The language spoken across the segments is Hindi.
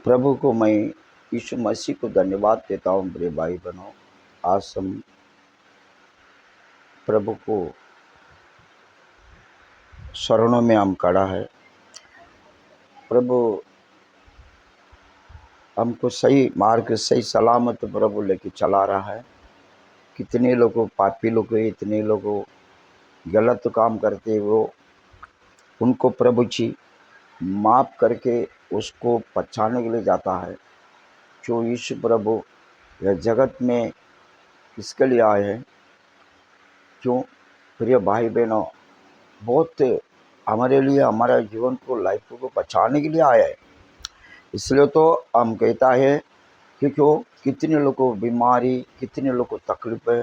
प्रभु को मैं यीशु मसीह को धन्यवाद देता हूँ। मेरे भाई बहनों, आज हम प्रभु को शरणों में हम खड़ा है। प्रभु हमको सही मार्ग, सही सलामत प्रभु लेके चला रहा है। कितने लोगों पापी लोग, इतने लोगों गलत काम करते वो उनको प्रभु जी माफ़ करके उसको बचाने के लिए जाता है। जो यीशु प्रभु यह जगत में इसके लिए आए हैं। क्यों प्रिय भाई बहनों, बहुत हमारे लिए, हमारा जीवन को, लाइफ को बचाने के लिए आया है। इसलिए तो हम कहता है कि क्यों कितने लोगों को बीमारी, कितने लोगों को तकलीफ है,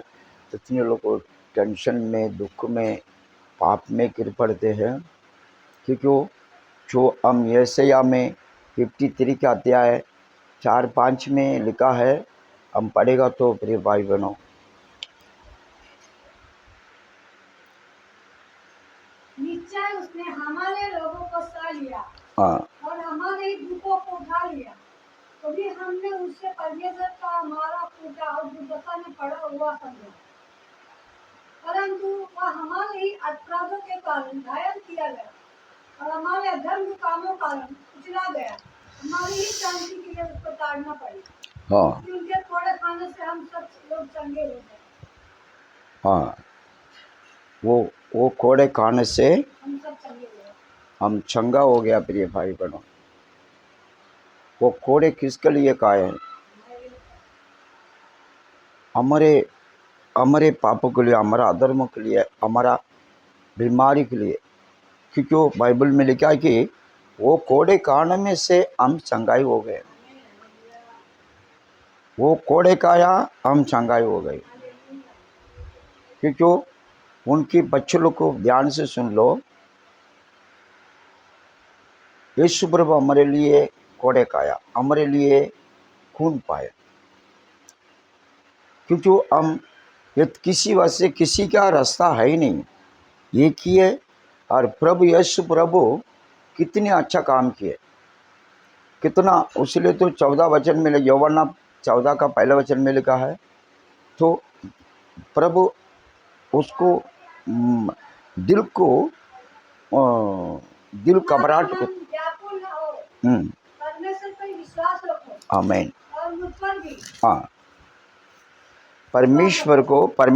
कितने लोगों को टेंशन में, दुख में, पाप में गिर पड़ते हैं। क्योंकि जो हम यशायाह में 53 का अध्याय 4-5 में लिखा है, हम पढ़ेगा तो प्रिय भाई बहनों, निश्चय उसने हमारे लोगों को सह लिया हाँ और हमारे ही दुखों को उठा लिया। कभी हमने उससे परमेश्वर का हमारा फूटा और दुर्दशा में पड़ा हुआ समझा, परंतु वह हमारे ही अपराधों के कारण घायल किया गया और हमारे अधर्म कामों कारण कुचला गया। हमारी ही शांति के लिए उसको ताड़ना पड़ी। हाँ उनके थोड़े खाने से हम सब लोग चंगे हो गए। हाँ, वो कोड़े खाने से हम सब चंगे हो गए। हम चंगा हो गया। प्रिय भाई बहनों, वो कोड़े किसके लिए खाए हैं? हमारे पापों के लिए, हमारा अधर्मों के लिए, हमारा बीमारी के लिए। क्योंकि बाइबल में लिखा है कि वो कोड़े खाने में से हम चंगाई हो गए। वो कोड़े खाया, हम चंगाई हो गए। क्योंकि उनकी बच्चों को ध्यान से सुन लो। यीशु प्रभु हमारे लिए कोड़े खाया, हमारे लिए खून पाया। क्योंकि हम ये किसी वजह से, किसी का रास्ता है ही नहीं, एक ही है। और प्रभु यीशु प्रभु कितने अच्छा काम किए, कितना। उसलिए तो 14 वचन में, यूहन्ना 14 का पहला वचन में लिखा है, तो प्रभु उसको दिल को, दिल घबराहट को, परमेश्वर पर विश्वास रखो। आमीन। और मुझ पर भी। हाँ, परमेश्वर को पर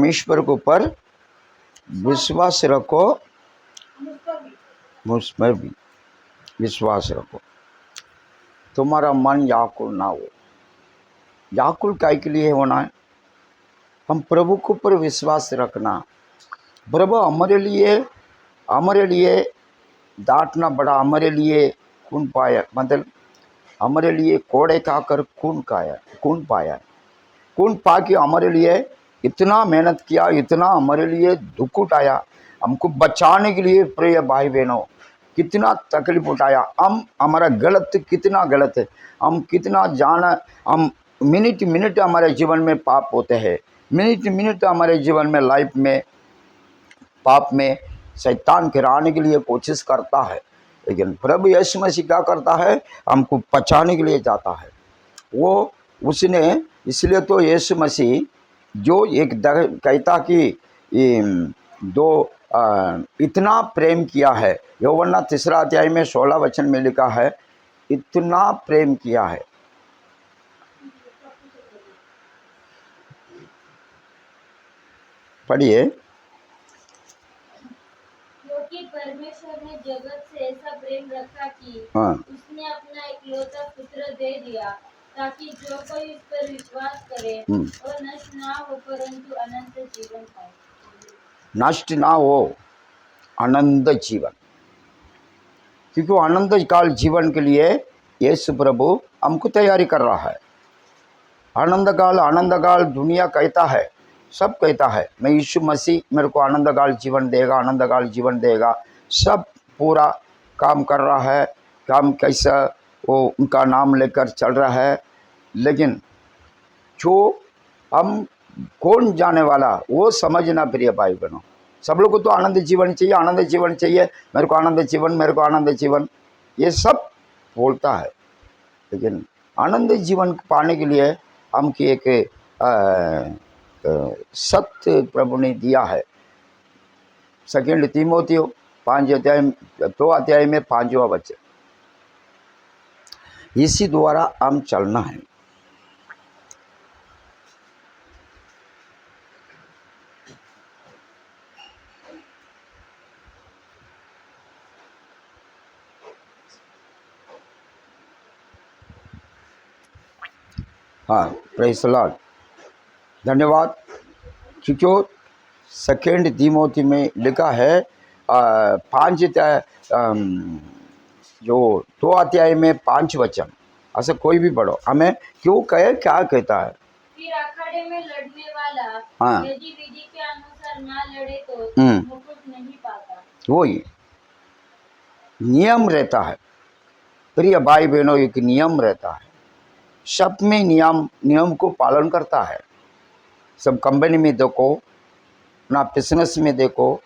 विश्वास रखो, मुझ पर भी विश्वास रखो। तुम्हारा मन व्याकुल ना हो। व्याकुल काय के लिए होना है? हम प्रभु के ऊपर विश्वास रखना। प्रभु हमारे लिए डांटना बड़ा, हमारे लिए खून पाया, मतलब हमारे लिए कोड़े खाकर खून पाया। खून पा के हमारे लिए इतना मेहनत किया, इतना हमारे लिए दुख उठाया, हमको बचाने के लिए। प्रिय भाई बहनों, कितना तकलीफ उठाया। हमारा कितना गलत है, हम कितना जाना। हम मिनट हमारे जीवन में पाप होते हैं, मिनट हमारे जीवन में, लाइफ में, पाप में शैतान गिराने के लिए कोशिश करता है। लेकिन प्रभु यीशु मसीह क्या करता है? हमको बचाने के लिए जाता है। वो उसने, इसलिए तो यीशु मसीह जो एक कहता कि इतना प्रेम किया है। यूहन्ना 3 अध्याय में 16 वचन में लिखा है, इतना प्रेम किया है। पढ़िए। क्योंकि परमेश्वर ने जगत से ऐसा प्रेम रखा कि उसने अपना इकलौता पुत्र दे दिया, ताकि जो कोई इस पर विश्वास करे वो नष्ट ना हो परंतु अनंत जीवन पाए। नष्ट ना हो, अनंत जीवन। क्योंकि अनंत काल जीवन के लिए यीशु प्रभु हमको तैयारी कर रहा है। आनंद काल दुनिया कहता है, सब कहता है, मैं यीशु मसीह मेरे को आनंद काल जीवन देगा, आनंद काल जीवन देगा। सब पूरा काम कर रहा है, काम कैसा वो उनका नाम लेकर चल रहा है। लेकिन जो हम कौन जाने वाला, वो समझना प्रिय भाई बहनों। सब लोग को तो आनंद जीवन चाहिए, आनंद जीवन चाहिए, मेरे को आनंद जीवन, मेरे को आनंद जीवन, ये सब बोलता है। लेकिन आनंद जीवन पाने के लिए हमको एक सत्य प्रभु ने दिया है। 2 तीमुथियुस 2 अध्याय में 5वां वचन, इसी द्वारा हम चलना है। हाँ, प्रेज़ द लॉर्ड, धन्यवाद। क्योंकि 2 तीमुथियुस में लिखा है 5 जो 2 अध्याय में 5 वचन, ऐसा कोई भी पढ़ो, हमें क्यों कहे, क्या कहता है। फिर अखाड़े में लड़ने वाला हाँ। यदि विधि के अनुसार ना लड़े तो मुकुट नहीं पाता। वही नियम रहता है प्रिय भाई बहनों, एक नियम रहता है, सब में नियम को पालन करता है। सब कंपनी में देखो, ना बिजनेस में देखो,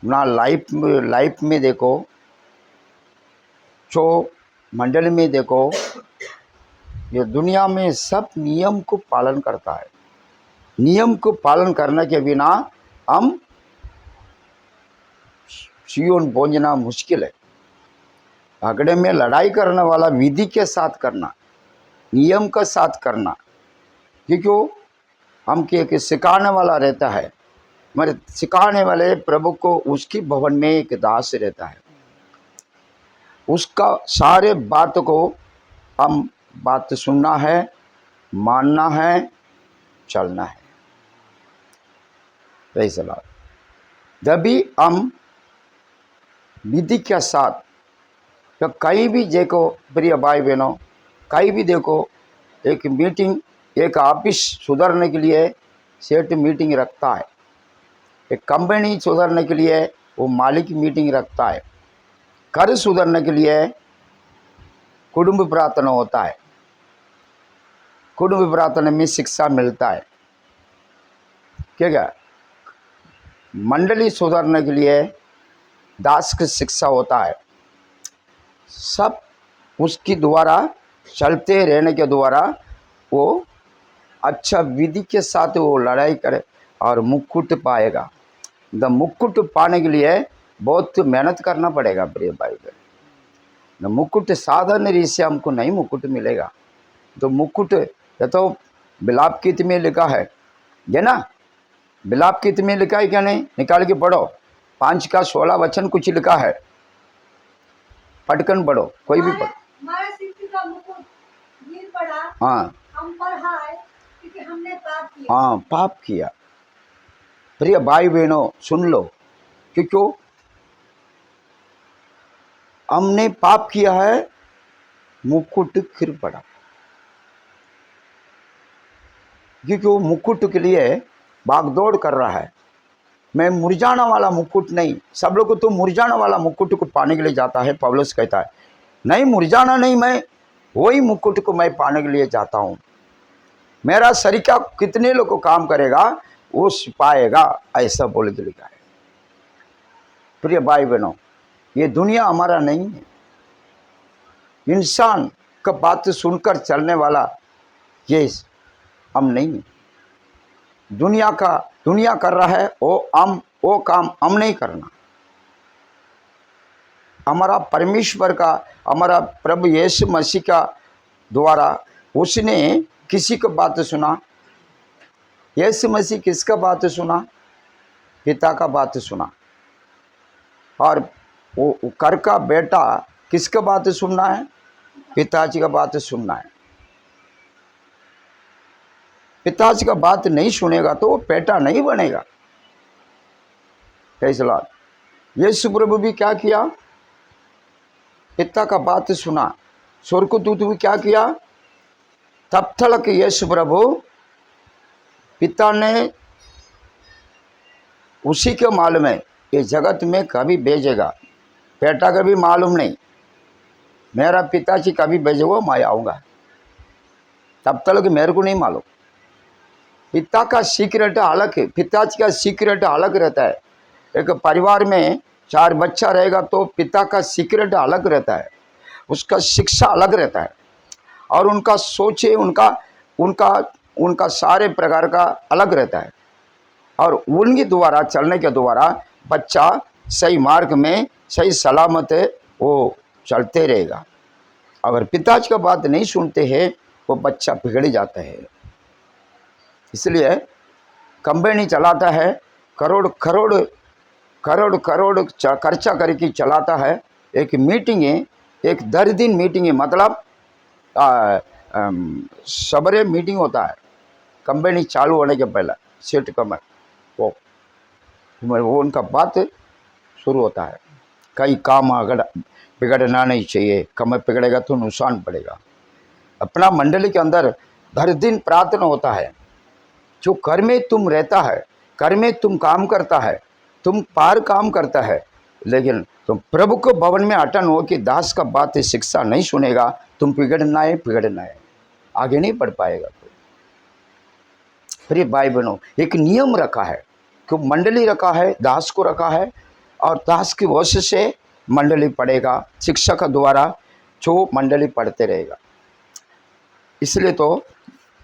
ना लाइफ में देखो, जो मंडल में देखो, ये दुनिया में सब नियम को पालन करता है। नियम को पालन करने के बिना हम जीवन पहुंचना मुश्किल है। अगड़े में लड़ाई करने वाला विधि के साथ करना, नियम के साथ करना, क्योंकि हमके एक सिखाने वाला रहता है। मेरे सिखाने वाले प्रभु को उसकी भवन में एक दास रहता है, उसका सारे बात को हम बात सुनना है, मानना है, चलना है। Praise the Lord. जब भी हम विधि के साथ, तो कहीं भी देखो प्रिय भाई बहनों, कहीं भी देखो, एक मीटिंग, एक ऑफिस सुधरने के लिए सेठ मीटिंग रखता है, एक कंपनी सुधरने के लिए वो मालिक मीटिंग रखता है, घर सुधरने के लिए कुटुंब प्रार्थना होता है, कुटुंब प्रार्थना में शिक्षा मिलता है, क्या क्या मंडली सुधरने के लिए दास की शिक्षा होता है। सब उसकी द्वारा चलते रहने के द्वारा वो अच्छा विधि के साथ वो लड़ाई करे और मुकुट पाएगा। द मुकुट पाने के लिए बहुत मेहनत करना पड़ेगा प्रिय भाई बहन। मुकुट साधारण रीति से हमको नहीं मुकुट मिलेगा। तो मुकुट ये तो बिलाप गीत में लिखा है ना, बिलाप गीत में लिखा है क्या, नहीं निकाल के पढ़ो, 5 का 16 वचन कुछ लिखा है, पटकन पढ़ो, कोई भी पढ़ो। हमारे सिर का मुकुट गिर पड़ा, हाँ, हम पर है क्योंकि हमने पाप किया। हाँ, पाप किया। प्रिय भाई बहनों सुन लो, क्योंकि हमने पाप किया है, मुकुट गिर पड़ा, क्योंकि वो मुकुट के लिए भागदौड़ कर रहा है। मैं मुरझाने वाला मुकुट नहीं, सब लोग तो मुरझाने वाला मुकुट को पाने के लिए जाता है। पौलुस कहता है नहीं, मुरझाना नहीं, मैं वही मुकुट को मैं पाने के लिए जाता हूँ। मेरा सरीका कितने लोग को काम करेगा वो पाएगा, ऐसा बोल के लिखा है। प्रिय भाई बहनों, ये दुनिया हमारा नहीं है। इंसान का बात सुनकर चलने वाला ये हम नहीं है। दुनिया कर रहा है वो काम हम नहीं करना। हमारा परमेश्वर का, हमारा प्रभु यीशु मसीह का द्वारा उसने किसी का बात सुना। यीशु मसीह किसका बात सुना? पिता का बात सुना। और वो कर का बेटा किसका बात सुनना है? पिताजी का बात सुनना है। पिताजी का बात नहीं सुनेगा तो वो बेटा नहीं बनेगा। Praise the lord. यीशु प्रभु भी क्या किया? पिता का बात सुना। स्वर्गदूत भी क्या किया? तब तक यीशु प्रभु पिता ने उसी के मालूम है ये जगत में कभी भेजेगा। बेटा का भी मालूम नहीं, मेरा पिताजी कभी भेजेगा, मैं आऊँगा। तब तक मेरे को नहीं मालूम। पिता का सीक्रेट अलग है, पिताजी का सीक्रेट अलग रहता है। एक परिवार में 4 बच्चा रहेगा तो पिता का सीक्रेट अलग रहता है, उसका शिक्षा अलग रहता है। और उनका सोचे उनका उनका उनका सारे प्रकार का अलग रहता है, और उनके द्वारा चलने के द्वारा बच्चा सही मार्ग में सही सलामत वो चलते रहेगा। अगर पिताजी का बात नहीं सुनते हैं वो बच्चा बिगड़ जाता है। इसलिए कंपनी चलाता है, करोड़ करोड़ करोड़ करोड़ खर्चा करके चलाता है। एक मीटिंग है, एक 10 दिन मीटिंग है, मतलब सबरे मीटिंग होता है कंपनी चालू होने के पहले, सेट कमर वो उनका बात शुरू होता है। कई काम अगर बिगड़ना नहीं चाहिए, कमर बिगड़ेगा तो नुकसान पड़ेगा। अपना मंडली के अंदर हर दिन प्रार्थना होता है, जो घर में तुम रहता है, घर में तुम काम करता है, तुम पार काम करता है, लेकिन तुम प्रभु को भवन में अटन हो कि दास का बात शिक्षा नहीं सुनेगा, तुम बिगड़ना है, आगे नहीं बढ़ पाएगा। तो फिर भाई बहनों, एक नियम रखा है कि मंडली रखा है, दास को रखा है, और दास की वजह से मंडली पढ़ेगा, शिक्षक द्वारा जो मंडली पढ़ते रहेगा। इसलिए तो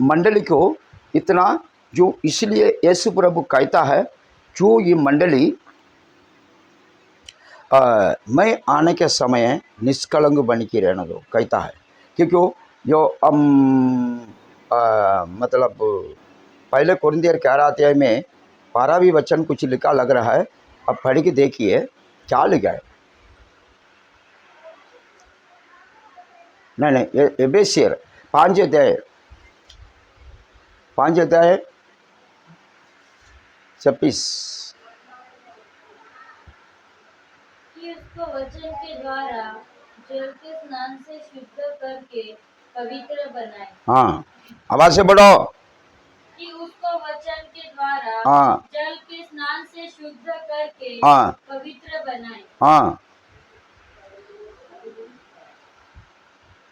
मंडली को इतना जो, इसलिए यीशु प्रभु कहता है जो ये मंडली मैं आने के समय निष्कलंक बन के रहना दो, कहता है। क्योंकि जो मतलब पहले कुरिन्थियर 11 अध्याय में 12वीं वचन कुछ लिखा लग रहा है, अब पढ़ के देखिए क्या लिखा है। नहीं, एफेसियर 5 अध्याय 26 कि उसको वचन के द्वारा जल के स्नान से शुद्ध करके पवित्र बनाए। हाँ, आवाज से बढ़ो। कि उसको वचन के द्वारा हाँ, जल के स्नान से शुद्ध करके हाँ, पवित्र बनाए, हाँ,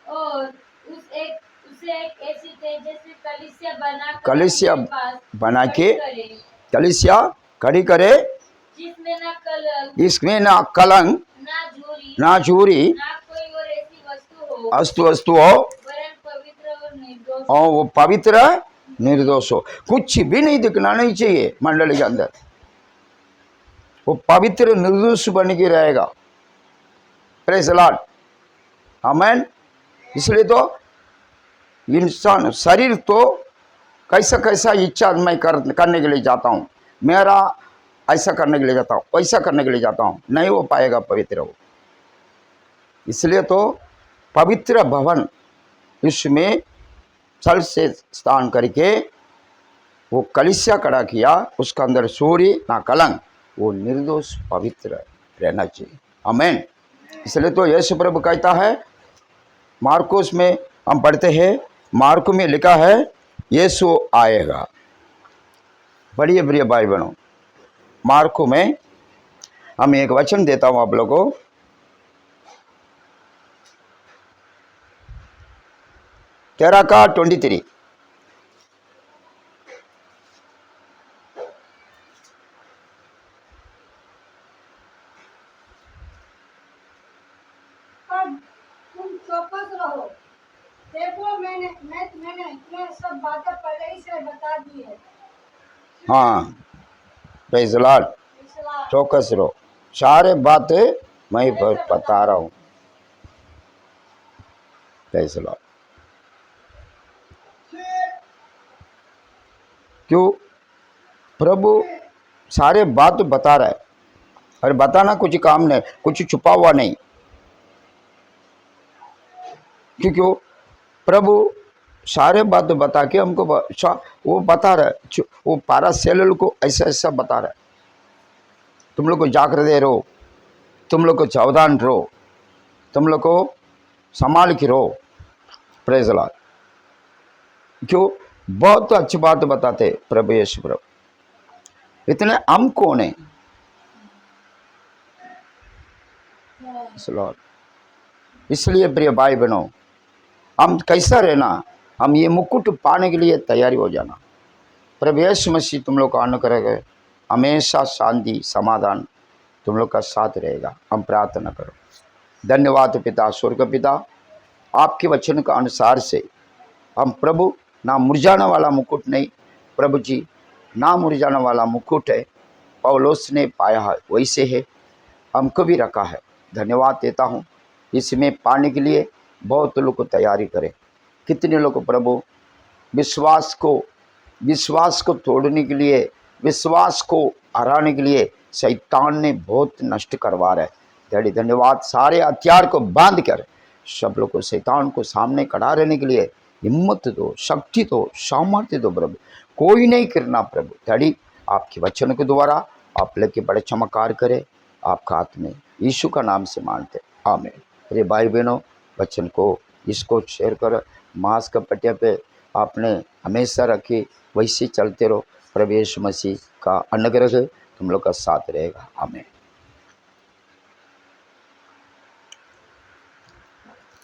और उसे एक ऐसी तेजस्वी कलीसिया बना के करे, कलीसिया खड़ी करे, जिसमें न कलंक, इसमें ना कलंक, ना झूरी, ना कोई और ऐसी वस्तु हो, वरन पवित्र और निर्दोष और वो पवित्र निर्दोष हो। कुछ भी नहीं दिखना नहीं चाहिए मंडली के अंदर, वो पवित्र निर्दोष बन के रहेगा। प्रेज़ द लॉर्ड, आमेन। इसलिए तो इंसान शरीर तो कैसा कैसा इच्छा मैं करने के लिए जाता हूँ, मेरा ऐसा करने के लिए जाता हूँ, वैसा करने के लिए जाता हूँ, नहीं हो पाएगा पवित्र हो। इसलिए तो पवित्र भवन, इसमें जल से स्नान करके वो कलीसिया खड़ा किया, उसका अंदर सूर्य ना कलंक, वो निर्दोष पवित्र रहना चाहिए। आमेन। इसलिए तो यीशु प्रभु कहता है, मार्कुस में हम पढ़ते हैं, मार्को में लिखा है यीशु आएगा। बढ़िया प्रिय भाई बहनों, मार्को में हम एक वचन देता हूं आप लोगों को, तेरा का 23। तुम चौकस रहो, देखो मैंने सब बातें पहले ही से बता दी है। हाँ, प्रेज़ द लॉर्ड, चौकस रहो, सारे बातें मैं बता रहा हूँ। Praise the Lord. क्यों? प्रभु सारे बात बता रहा है, और बताना कुछ काम नहीं, कुछ छुपा हुआ नहीं। क्योंकि प्रभु सारे बात बता के हमको वो बता रहा है, वो पारा सेलल को ऐसा ऐसा बता रहा है, तुम लोग को जागृत रहो, तुम लोग को सावधान रहो, तुम लोग को संभाल के रहो। Praise the Lord. क्यों? बहुत अच्छी बात बताते प्रभु यीशु प्रभु। इतने हम कौन है? इसलिए प्रिय भाई बहनों, हम कैसा रहना, हम ये मुकुट पाने के लिए तैयारी हो जाना। प्रभु यीशु मसीह तुम लोग का अनुग्रह, हमेशा शांति समाधान तुम लोग का साथ रहेगा। हम प्रार्थना करो। धन्यवाद पिता, स्वर्ग पिता, आपके वचन का अनुसार से हम प्रभु ना मुरझाने वाला मुकुट नहीं, प्रभु जी ना मुरझाने वाला मुकुट है पौलुस ने पाया है वैसे है हमको भी रखा है। धन्यवाद देता हूँ। इसमें पाने के लिए बहुत लोग को तैयारी करें। कितने लोग प्रभु विश्वास को तोड़ने के लिए, विश्वास को हराने के लिए शैतान ने बहुत नष्ट करवा रहा है। डैडी धन्यवाद। सारे हथियार को बांध कर सब लोग को शैतान को सामने खड़ा रहने के लिए हिम्मत दो, शक्ति दो, सामर्थ्य दो प्रभु। कोई नहीं करना प्रभु। डैडी आपके वचन के द्वारा आप लेके बड़े चमत्कार करे। आपका हाथ में यीशु का नाम से मानते आमीन। मेरे भाई बहनों वचन को इसको शेयर कर, मांस का पटिया पे आपने हमेशा रखी वैसे चलते रहो। प्रभु यीशु मसीह का अनुग्रह तुम लोग का साथ रहेगा। आमीन।